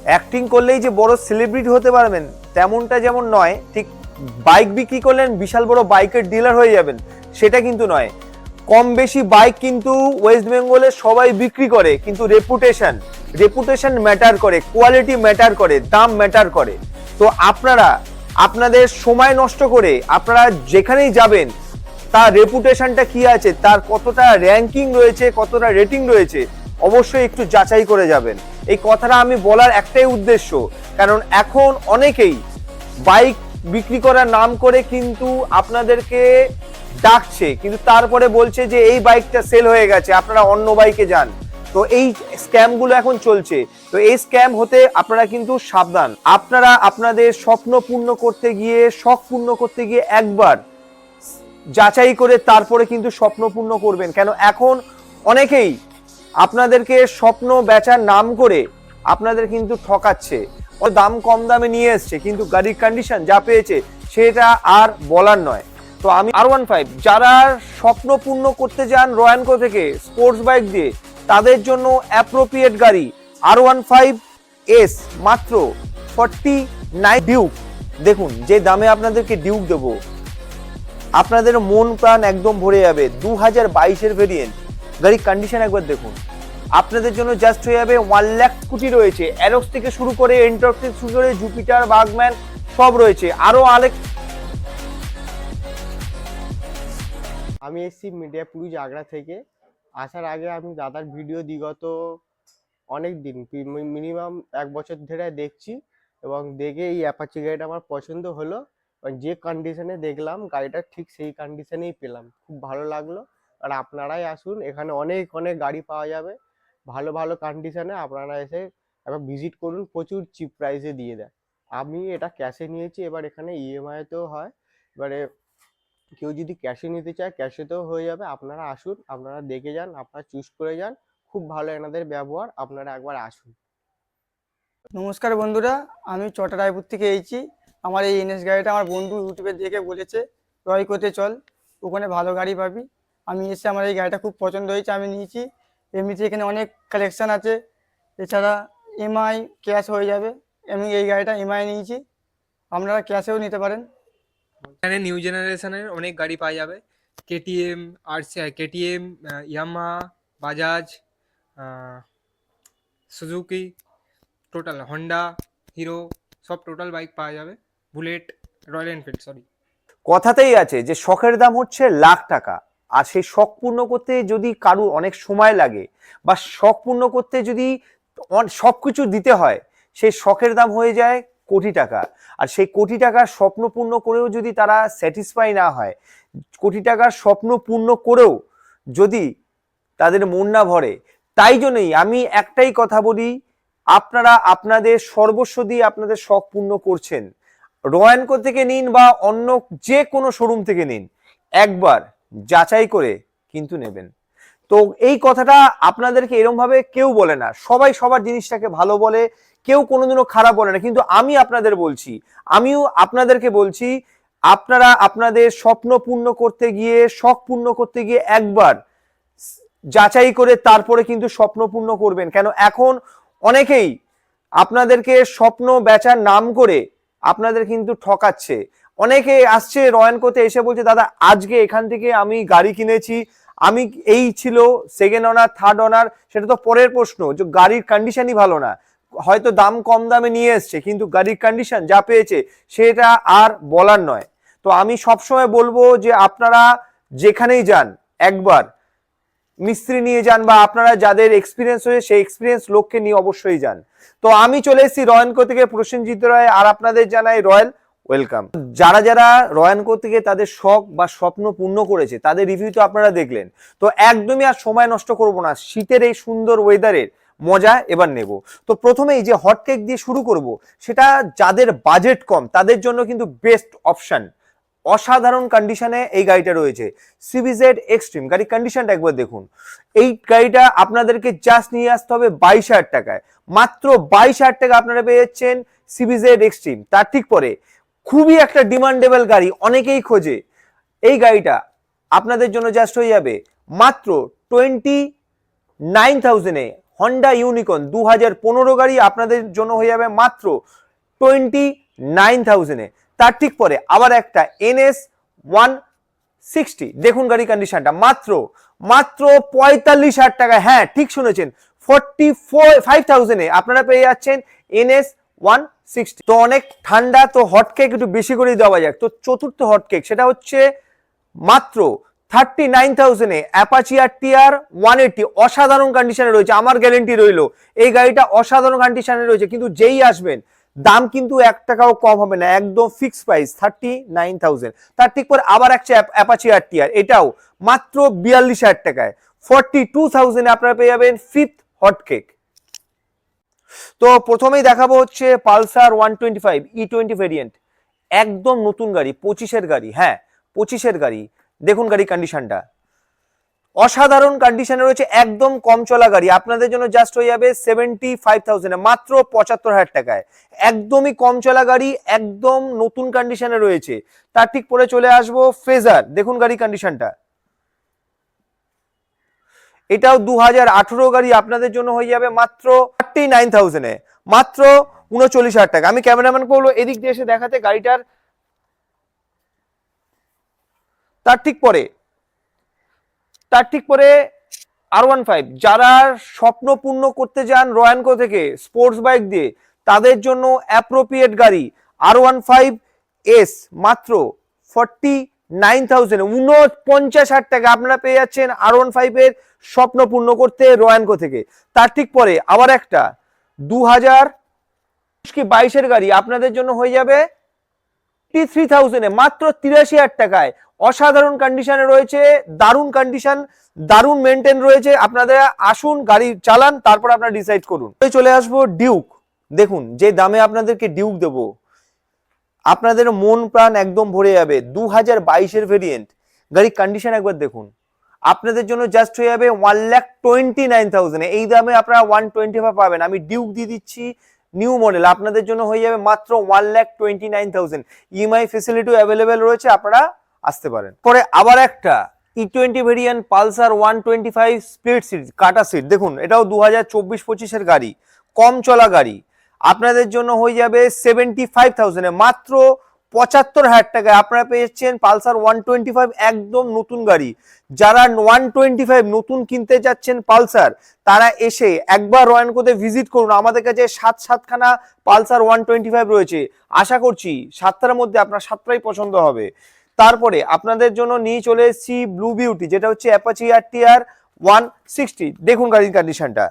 Acting করলেই যে বড় সেলিব্রিটি হতে পারবেন তেমনটা যেমন নয়, ঠিক বাইক বিক্রি করলেন বিশাল বড় বাইকের ডিলার হয়ে যাবেন সেটা কিন্তু নয়। কম বেশি বাইক কিন্তু ওয়েস্ট বেঙ্গলে সবাই বিক্রি করে, কিন্তু রেপুটেশন ম্যাটার করে, কোয়ালিটি ম্যাটার করে, দাম ম্যাটার করে। তো আপনারা আপনাদের সময় নষ্ট করে আপনারা যেখানেই যাবেন তার রেপুটেশনটা কি আছে, তার কতটা র্যাঙ্কিং রয়েছে, কতটা রেটিং রয়েছে, অবশ্যই একটু যাচাই করে যাবেন। এই কথাটা আমি বলার একটাই উদ্দেশ্য, কারণ এখন অনেকেই বাইক বিক্রি করার নাম করে কিন্তু আপনাদেরকে ডাকছে, কিন্তু তারপরে বলছে যে এই বাইকটা সেল হয়ে গেছে, আপনারা অন্য বাইকে যান। তো এই স্ক্যামগুলো এখন চলছে। তো এই স্ক্যাম হতে আপনারা কিন্তু সাবধান। আপনারা আপনাদের স্বপ্ন পূর্ণ করতে গিয়ে, শখ পূর্ণ করতে গিয়ে একবার যাচাই করে তারপরে কিন্তু স্বপ্ন পূর্ণ করবেন। কেন এখন অনেকেই আপনাদেরকে স্বপ্ন বেচার নাম করে আপনাদের কিন্তু ঠকাচ্ছে। দাম কম দামে নিয়ে এসছে, কিন্তু গাড়ির কন্ডিশন যা পেয়েছে সেটা আর বলার নয়। তো আমি R15 যারা স্বপ্ন পূর্ণ করতে যান রয়্যানকো থেকে স্পোর্টস বাইক দিয়ে, তাদের জন্য অ্যাপ্রোপ্রিয়েট গাড়ি R15S, মাত্র 49 ডিউক। দেখুন যে দামে আপনাদেরকে ডিউক দেবো, আপনাদের মন প্রাণ একদম ভরে যাবে। 2022-এর ভেরিয়েন্ট, গাড়ির কন্ডিশন একবার দেখুন। আপনাদের জন্য জাস্ট হয়ে যাবে 1 লাখ স্কুটি রয়েছে, অ্যারক্স থেকে শুরু করে এন্টর্ক থেকে শুরু করে জুপিটার, বাগম্যান সব রয়েছে। আরো আমি এসেছি মিডিয়াপুর আগ্রা থেকে। আসার আগে আমি দাদার ভিডিও বিগত অনেক দিন, মিনিমাম 1 বছর ধরে দেখছি, এবং দেখে এই অ্যাপাচি গাড়িটা আমার পছন্দ হলো। যে কন্ডিশনে দেখলাম গাড়িটা ঠিক সেই কন্ডিশনেই পেলাম, খুব ভালো লাগলো। আর আপনারাই আসুন, এখানে অনেক অনেক গাড়ি পাওয়া যাবে ভালো ভালো কন্ডিশনে। আপনারা এসে একবার ভিজিট করুন, প্রচুর চিপ প্রাইসে দিয়ে দেয়। আমি এটা ক্যাশে নিয়েছি, এবার এখানে ইএমআইতেও হয়। এবারে কেউ যদি ক্যাশে নিতে চায় ক্যাশেতেও হয়ে যাবে। আপনারা আসুন, আপনারা দেখে যান, আপনারা চুজ করে যান, খুব ভালো এনাদের ব্যবহার, আপনারা একবার আসুন। নমস্কার বন্ধুরা, আমি চটা রায়পুর থেকে এসেছি। আমার এই এনএস গাড়িটা আমার বন্ধু ইউটিউবে দেখে বলেছে ক্রয় করতে চল, ওখানে ভালো গাড়ি পাবি। আমি এসে আমার এই গাড়িটা খুব পছন্দ হয়েছে, আমি নিয়েছি। এমনিতে এখানে অনেক কালেকশান আছে, এছাড়া এমআই ক্যাশ হয়ে যাবে। আমি এই গাড়িটা এমআই নিয়েছি, আপনারা ক্যাশেও নিতে পারেন। এখানে নিউ জেনারেশনের অনেক গাড়ি পাওয়া যাবে, KTM, KTM, Yamaha, Bajaj, Suzuki, total Honda, hero, সব টোটাল বাইক পাওয়া যাবে। Bullet, royal Enfield, sorry. কথাতেই আছে যে শখের দাম হচ্ছে লাখ টাকা, আর সেই শখ পূর্ণ করতে যদি কারুর অনেক সময় লাগে বা শখ পূর্ণ করতে যদি সবকিছু দিতে হয়, সেই শখের দাম হয়ে যায় কোটি টাকা। আর সেই কোটি টাকার স্বপ্ন পূর্ণ করেও যদি তারা স্যাটিসফাই না হয়, কোটি টাকার স্বপ্ন পূর্ণ করেও যদি তাদের মন না ভরে, তাই জন্যই আমি একটাই কথা বলি, আপনারা আপনাদের সর্বস্ব দিয়ে আপনাদের শখ পূর্ণ করছেন, রয়্যানকো থেকে নিন বা অন্য যে কোনো শোরুম থেকে নিন, একবার যাচাই করে কিন্তু নেবেন। তো এই কথাটা আপনাদেরকে এরকম ভাবে কেউ বলে না, সবাই সবার জিনিসটাকে ভালো বলে, কেউ কোনোদিনও খারাপ বলে না। কিন্তু আমি আপনাদের বলছি, আমিও আপনাদেরকে বলছি, আপনারা আপনাদের স্বপ্ন পূর্ণ করতে গিয়ে, শখ পূর্ণ করতে গিয়ে একবার যাচাই করে তারপরে কিন্তু স্বপ্ন পূর্ণ করবেন। কেন এখন অনেকেই আপনাদেরকে স্বপ্ন বেচার নাম করে আপনাদের কিন্তু ঠকাচ্ছে। অনেকে আসছে রয়্যানকোতে এসে বলছে দাদা আজকে এখান থেকে আমি গাড়ি কিনেছি, আমি এই ছিল সেকেন্ড অনার, থার্ড অনার, সেটা তো পরের প্রশ্ন, যে গাড়ির কন্ডিশনই ভালো না, হয়তো দাম কম দামে নিয়ে এসছে, কিন্তু গাড়ির কন্ডিশন যা পেয়েছে সেটা আর বলার নয়। তো আমি সবসময় বলবো যে আপনারা যেখানেই যান একবার মিস্ত্রি নিয়ে যান, বা আপনারা যাদের এক্সপিরিয়েন্স হয়েছে সেই এক্সপিরিয়েন্স লোককে নিয়ে অবশ্যই যান। তো আমি চলে এসেছি রয়্যানকো থেকে, প্রসেনজিৎ রায়, আর আপনাদের জানাই রয়্যাল ওয়েলকাম। যারা যারা রয়্যানকো থেকে তাদের শখ বা স্বপ্ন পূর্ণ করেছে তাদের রিভিউ তো আপনারা দেখলেন। তো একদমই আর সময় নষ্ট করব না, শীতের এই সুন্দর ওয়েদারের মজা এবার নেব। তো প্রথমেই যে হট কেক দিয়ে শুরু করব, সেটা যাদের বাজেট কম তাদের জন্য কিন্তু বেস্ট অপশন। অসাধারণ কন্ডিশনে এই গাড়িটা রয়েছে, সিবিজেড এক্সট্রিম। গাড়ির কন্ডিশনটা একবার দেখুন। এই গাড়িটা আপনাদেরকে জাস্ট নিয়ে আসতে হবে 22,000 টাকায়, মাত্র 22,000 টাকা আপনারা পেয়ে যাচ্ছেন সিবিজেড এক্সট্রিম। তার ঠিক পরে খুবই একটা ডিমান্ডেবল গাড়ি, অনেকেই খোঁজে, এই গাড়িটা আপনাদের জন্য জাস্ট হয়ে যাবে মাত্র 29,000-এ। হন্ডা ইউনিকর্ন 2015 গাড়ি আপনাদের জন্য হয়ে যাবে মাত্র 29,000-এ। তার ঠিক পরে আবার একটা NS 160, দেখুন গাড়ি কন্ডিশনটা, মাত্র 45,000 টাকা। হ্যাঁ ঠিক শুনেছেন, 45,000-এ আপনারা পেয়ে যাচ্ছেন NS 160। তো অনেক ঠান্ডা, তো হট কেক একটু বেশি করে দেওয়া যাক। তো চতুর্থ হট কেক সেটা হচ্ছে মাত্র 39,000-এ অ্যাপাচি RTR 180, অসাধারণ কন্ডিশনে রয়েছে, আমার গ্যারেন্টি রইলো এই গাড়িটা অসাধারণ কন্ডিশনে রয়েছে। কিন্তু যেই আসবেন দাম কিন্তু 1 টাকাও কম হবে না, একদম ফিক্স প্রাইস 39,000। তার ঠিক পরে আবার একটা অ্যাপাচি RTR, এটাও মাত্র 42,000 টাকায়, 42,000-এ আপনারা পেয়ে যাবেন ফিফথ হট কেক। তো প্রথমেই দেখাবো হচ্ছে পালসার 125 E20 ভেরিয়েন্ট, একদম নতুন গাড়ি, 25-এর গাড়ি। হ্যাঁ 25-এর গাড়ি, দেখুন গাড়ি কন্ডিশনটা অসাধারণ কন্ডিশনে রয়েছে, একদম কম চলা গাড়ি। আপনাদের জন্য জাস্ট হয়ে যাবে 75,000-এ, মাত্র 75,000 টাকায়, একদমই কম চলা গাড়ি, একদম নতুন কন্ডিশনে রয়েছে। তার ঠিক পরে চলে আসবো ফেজার, দেখুন গাড়ি কন্ডিশনটা, এটাও 2018 গাড়ি, আপনাদের জন্য হয়ে যাবে মাত্র 39,000-এ, মাত্র 39,000 টাকা। আমি ক্যামেরাম্যান বলবো এদিক দিয়ে এসে দেখাতে গাড়িটার। তার ঠিক পরে R15, যারা স্বপ্ন পূর্ণ করতে যান রয়্যানকো থেকে স্পোর্টস বাইক দিয়ে, তাদের জন্য অ্যাপ্রোপ্রিয়েট গাড়ি R15S, মাত্র 49,000-এ, 49,000 টাকা আপনারা পেয়ে যাচ্ছেন R15-এর স্বপ্ন পূর্ণ করতে রয়্যানকো থেকে। তার ঠিক পরে আবার একটা 2022-এর গাড়ি আপনাদের জন্য হয়ে যাবে 53,000-এ, মাত্র 83,000 টাকায়, অসাধারণ কন্ডিশনে রয়েছে, দারুণ কন্ডিশন, দারুণ মেনটেন রয়েছে। আপনাদের আসুন গাড়ি চালান, তারপর আপনারা ডিসাইড করুন। চলে আসবো ডিউক, দেখুন যে দামে আপনাদেরকে ডিউক দেবো আপনাদের মন প্রাণ একদম ভরে যাবে। 2022-এর ভেরিয়েন্ট, গাড়ির কন্ডিশন একবার দেখুন, আপনাদের জন্য জাস্ট হয়ে যাবে 1,29,000-এ। এই দামে আপনারা 125 পাবেন। আমি ডিউক দিয়ে দিচ্ছি নিউ মডেল, আপনাদের জন্য হয়ে যাবে মাত্র 1,29,000। ইএমআই ফেসিলিটি অ্যাভেলেবেল রয়েছে, আপনারা আসতে পারেন। পরে আবার একটা E20 variant Pulsar 125 split seat, কাটা সিট, দেখুন এটাও 2024-25-এর গাড়ি, কম চলা গাড়ি, আপনাদের জন্য হয়ে যাবে 75,000-এ, মাত্র 75,000 টাকায় আপনারা পেয়েছেন পালসার 125, একদম নতুন গাড়ি। যারা 125 নতুন কিনতে যাচ্ছেন পালসার, তারা এসে একবার রয়্যানকোতে ভিজিট করুন। আমাদের কাছে 7খানা পালসার 125 রয়েছে, আশা করছি 7টার মধ্যে আপনার 7টাই পছন্দ হবে। তারপরে আপনাদের জন্য নিয়ে চলে এসেছি ব্লু বিউটি, যেটা হচ্ছে অ্যাপাচি RTR 160, দেখুন গাড়ির কন্ডিশনটা,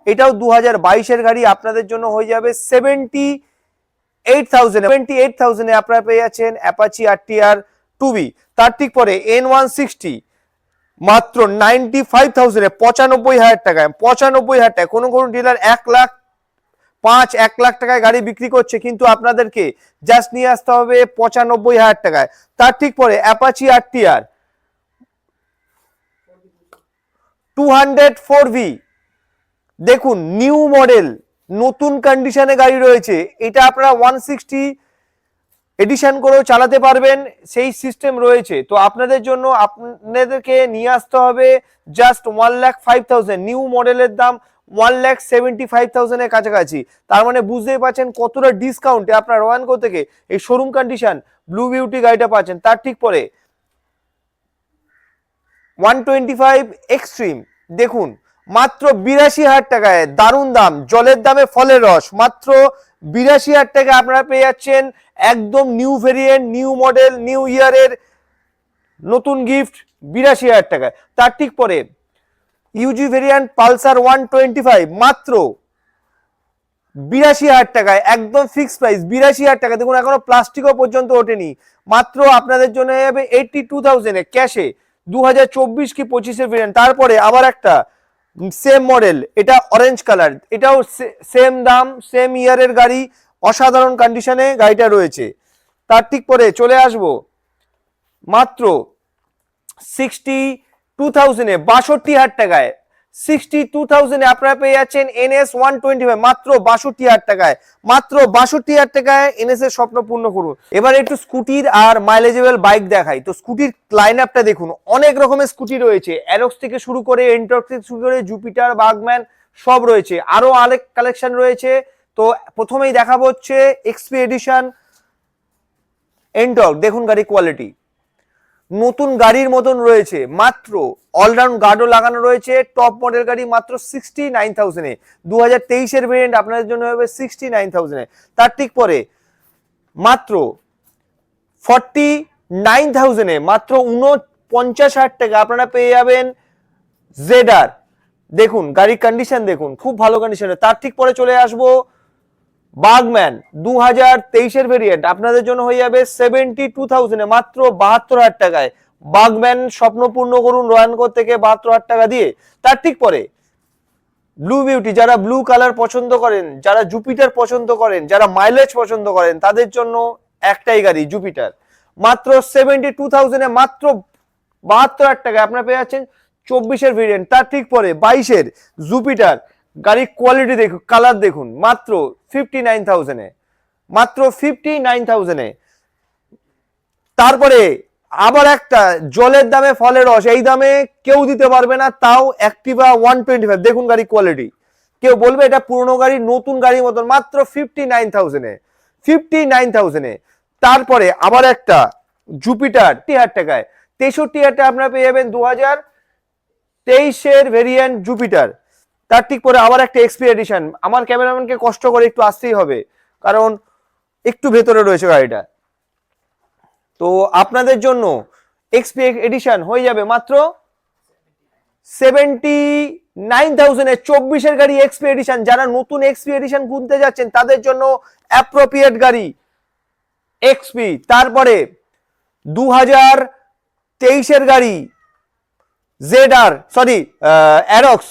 এটাও 2022-এর গাড়ি, আপনাদের জন্য হয়ে যাবে 78,000-এ আপনারা পেয়ে যাচ্ছেন অ্যাপাচি RTR 2B। তার ঠিক পরে N160, মাত্র 95,000-এ, 95,000 টাকায়, 95,000 টাকা। কোনো ডিলার 1,05,000 1 লাখ টাকায় গাড়ি বিক্রি করছে, কিন্তু আপনাদেরকে জাস্ট নিয়ে আসতে হবে 95,000 টাকায়। তার ঠিক পরে অ্যাপাচি RTR 204V, দেখুন নিউ মডেল, নতুন কন্ডিশনে গাড়ি রয়েছে, এটা আপনারা 160 এডিশন করেও চালাতে পারবেন, সেই সিস্টেম রয়েছে। তো আপনাদের জন্য আপনাদেরকে নিয়ে আসতে হবে জাস্ট 1,05,000, নিউ মডেলের দাম 1,75,000-এর কাছাকাছি। তার মানে বুঝতেই পারছেন কতটা ডিসকাউন্টে আপনার রয়্যানকো থেকে এই শোরুম কন্ডিশন ব্লু বিউটি গাড়িটা পাচ্ছেন। তার ঠিক পরে 125 এক্সট্রিম, দেখুন মাত্র 82,000 টাকায়, দারুণ দাম, জলের দামে ফলের রস, মাত্র 82,000 টাকায় আপনারা পেয়ে যাচ্ছেন একদম new variant, new model, new ইয়ারের নতুন গিফট 82,000 টাকায়। তার ঠিক পরে ইউজি ভেরিয়েন্ট পালসার 125, মাত্র 82,000 টাকায়, একদম ফিক্সড প্রাইস 82,000 টাকা। দেখুন এখনো প্লাস্টিকও পর্যন্ত ওঠেনি, মাত্র আপনাদের জন্য হয়ে যাবে 82,000-এ ক্যাশে, 2024 কি 25-এর ভেরিয়েন্ট। তারপরে আবার একটা সেম মডেল, এটা অরেঞ্জ কালার, এটাও সেম দাম, সেম ইয়ারের গাড়ি, অসাধারণ কন্ডিশনে গাড়িটা রয়েছে। তার ঠিক পরে চলে আসবো মাত্র 62,000-এ, 62,000 টাকায়, 62,000-এ আপনারা পেয়ে যাচ্ছেন NS 125, মাত্র 62,000 টাকায়, মাত্র 62,000 টাকায় NS এর স্বপ্ন পূর্ণ করুন। এবার একটু স্কুটির আর মাইলেজেবল বাইক দেখাই। তো স্কুটির লাইন আপটা দেখুন, অনেক রকমের স্কুটি রয়েছে, অ্যারক্স থেকে শুরু করে এন্টর্ক থেকে শুরু করে জুপিটার, বাগম্যান, সব রয়েছে, আরো অনেক কালেকশন রয়েছে। তো প্রথমেই দেখাবো হচ্ছে এক্সপি এডিশন এন্টর্ক। দেখুন গাড়ি কোয়ালিটি নতুন গাড়ির মতন রয়েছে, মাত্র অলরাউন্ড গার্ডও লাগানো রয়েছে, টপ মডেল গাড়ি মাত্র 69,000-এ। 2023-এর ভেরিয়েন্ট আপনাদের জন্য হবে 69,000-এ। তার ঠিক পরে মাত্র 49,000-এ, মাত্র 49,000 টাকা আপনারা পেয়ে যাবেন জেডার। দেখুন গাড়ির কন্ডিশন দেখুন, খুব ভালো কন্ডিশনে। তার ঠিক পরে চলে আসবো বাগম্যান 2023-এর ভেরিয়েন্ট, আপনাদের জন্য হয়ে যাবে 72,000-এ, মাত্র 72,000 টাকায়। বাগম্যান স্বপ্ন পূর্ণ করুন রয়্যানকো থেকে 72,000 টাকা দিয়ে। তার ঠিক পরে ব্লু বিউটি, যারা ব্লু কালার পছন্দ করেন, যারা জুপিটার পছন্দ করেন, যারা মাইলেজ পছন্দ করেন, তাদের জন্য একটাই গাড়ি জুপিটার, মাত্র 72,000-এ, মাত্র 72,000 টাকায় আপনারা পেয়ে যাচ্ছেন 24-এর ভেরিয়েন্ট। তার ঠিক পরে 22-এর জুপিটার, গাড়ির কোয়ালিটি দেখুন, কালার দেখুন, মাত্র 59,000-এ, মাত্র 59,000-এ। তারপরে আবার একটা জলের দামে ফলের রস, এই দামে কেউ দিতে পারবে না, তাও অ্যাক্টিভা 125। দেখুন গাড়ি কোয়ালিটি, কেউ বলবে এটা পুরনো গাড়ি, নতুন গাড়ির মতন, মাত্র 59,000-এ, 59,000-এ। তারপরে আবার একটা জুপিটার 60,000 টাকায়, 63,000 টাকা আপনারা পেয়ে যাবেন 2023-এর ভেরিয়েন্ট জুপিটার। তার ঠিক পরে আবার একটা এক্সপি এডিশন। আমার ক্যামেরাম্যানকে কষ্ট করে একটু আসতেই হবে, কারণ একটু ভেতরে রয়েছে গাড়িটা। তো আপনাদের জন্য এক্সপি এডিশন হয়ে যাবে মাত্র 79,000-এ, 24-এর গাড়ি এক্সপি এডিশন। যারা নতুন এক্সপি এডিশন কিনতে যাচ্ছেন তাদের জন্য অ্যাপ্রোপ্রিয়েট গাড়ি এক্সপি। তারপরে 2023-এর গাড়ি জেডার, সরি অ্যারক্স,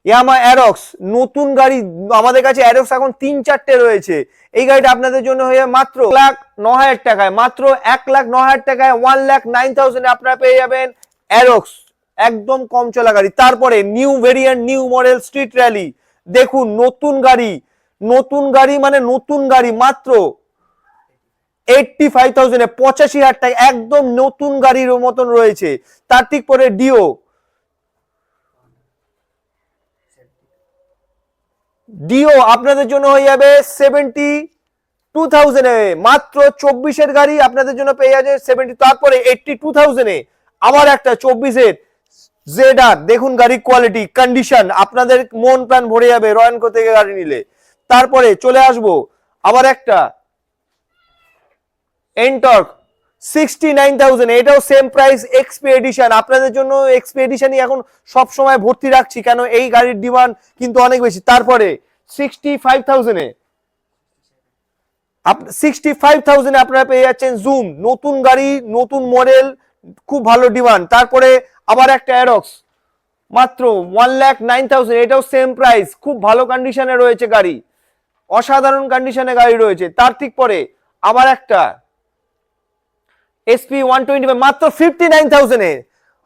ইয়ামা অ্যারক্স, নতুন গাড়ি আমাদের কাছে অ্যারক্স এখন 3-4টে রয়েছে। এই গাড়িটা আপনাদের জন্য হয়ে মাত্র 1,09,000 টাকায়, মাত্র 1,09,000 টাকায়, 1,09,000-এ আপনারা পেয়ে যাবেন অ্যারক্স, একদম কম চলা গাড়ি। তারপরে new variant, new model street rally, দেখুন নতুন গাড়ি, নতুন গাড়ি মানে নতুন গাড়ি, মাত্র 85,000-এ, 85,000 টাকা, একদম নতুন গাড়ির মতন রয়েছে। তার ঠিক পরে ডিও আপনাদের জন্য হয়ে যাবে 72,000-এ, মাত্র 24-এর গাড়ি আপনাদের জন্য পেয়ে যাবে 70। তারপরে 82,000-এ আবার একটা 24-এর জেডার, দেখুন গাড়ির কোয়ালিটি, কন্ডিশন, আপনাদের মন প্রাণ ভরে যাবে রয়্যানকো থেকে গাড়ি নিলে। তারপরে চলে আসবো আবার একটা এন্টর্ক 69,000-এ, এটাও সেম প্রাইস এক্সপি এডিশন। আপনাদের জন্য এক্সপি এডিশনই এখন সব সময় ভর্তি রাখছি, কেন এই গাড়ির ডিমান্ড কিন্তু অনেক বেশি। তারপরে 65,000-এ, 65,000-এ আপনারা পেয়ে যাচ্ছেন জুম, নতুন গাড়ি, নতুন মডেল, খুব ভালো ডিমান্ড। তারপরে আবার একটা অ্যারক্স, মাত্র 1,09,000, এটাও সেম প্রাইস, খুব ভালো কন্ডিশনে রয়েছে গাড়ি, অসাধারণ কন্ডিশনে গাড়ি রয়েছে। তার ঠিক পরে আবার একটা SP 125, মাত্র 59,000-এ।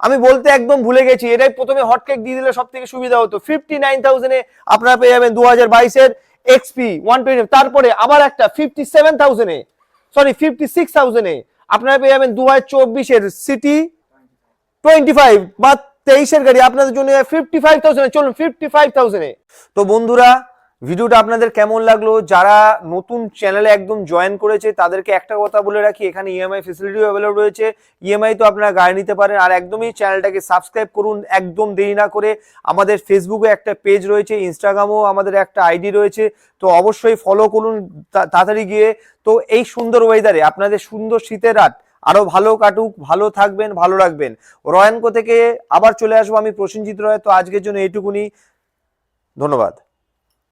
আমি বলতে একদম ভুলে গেছি, এটাই প্রথমে হটকেক দিয়ে দিলে সব থেকে সুবিধা হতো। 59,000-এ আপনারা পেয়ে যাবেন 2022-এর XP 120। তারপরে আবার একটা 57,000-এ, সরি 56,000-এ আপনারা পেয়ে যাবেন 2024-এর সিটি 25 বা 23-এর গাড়ি, আপনাদের জন্য 55,000-এ। চলুন 55,000-এ। তো বন্ধুরা, ভিডিওটা আপনাদের কেমন লাগলো? যারা নতুন চ্যানেলে একদম জয়েন করেছে তাদেরকে একটা কথা বলে রাখি, এখানে ইএমআই ফেসিলিটিও অ্যাভেলেবল রয়েছে। ইএমআই তো আপনারা গাড়ি নিতে পারেন। আর একদমই চ্যানেলটাকে সাবস্ক্রাইব করুন একদম দেরি না করে। আমাদের ফেসবুকে একটা পেজ রয়েছে, ইনস্টাগ্রামেও আমাদের একটা আইডি রয়েছে, তো অবশ্যই ফলো করুন তাড়াতাড়ি গিয়ে। তো এই সুন্দর ওয়েদারে আপনাদের সুন্দর শীতের রাত আরো ভালো কাটুক, ভালো থাকবেন, ভালো রাখবেন। রয়্যানকো থেকে আবার চলে আসবো আমি, প্রসেনজিৎ রয়। তো আজকের জন্য এইটুকুনি, ধন্যবাদ।